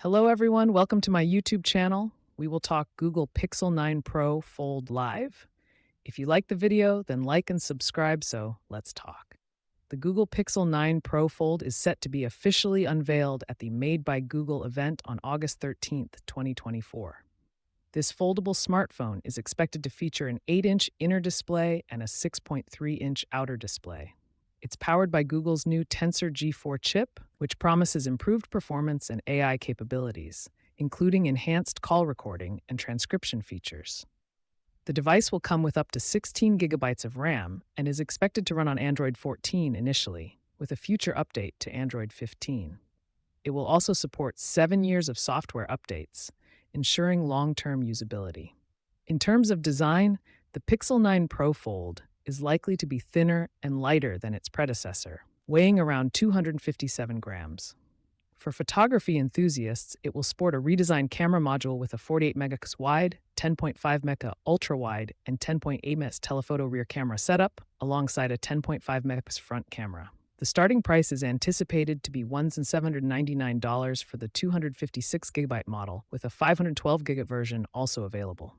Hello, everyone. Welcome to my YouTube channel. We will talk Google Pixel 9 Pro Fold Live. If you like the video, then like and subscribe, so let's talk. The Google Pixel 9 Pro Fold is set to be officially unveiled at the Made by Google event on August 13th, 2024. This foldable smartphone is expected to feature an 8-inch inner display and a 6.3-inch outer display. It's powered by Google's new Tensor G4 chip, which promises improved performance and AI capabilities, including enhanced call recording and transcription features. The device will come with up to 16 gigabytes of RAM and is expected to run on Android 14 initially, with a future update to Android 15. It will also support 7 years of software updates, ensuring long-term usability. In terms of design, the Pixel 9 Pro Fold is likely to be thinner and lighter than its predecessor, weighing around 257 grams. For photography enthusiasts, it will sport a redesigned camera module with a 48 megapixel wide, 10.5 megapixel ultra-wide, and 10.8 megapixel telephoto rear camera setup, alongside a 10.5 megapixel front camera. The starting price is anticipated to be $1,799 for the 256 gigabyte model, with a 512 gigabyte version also available.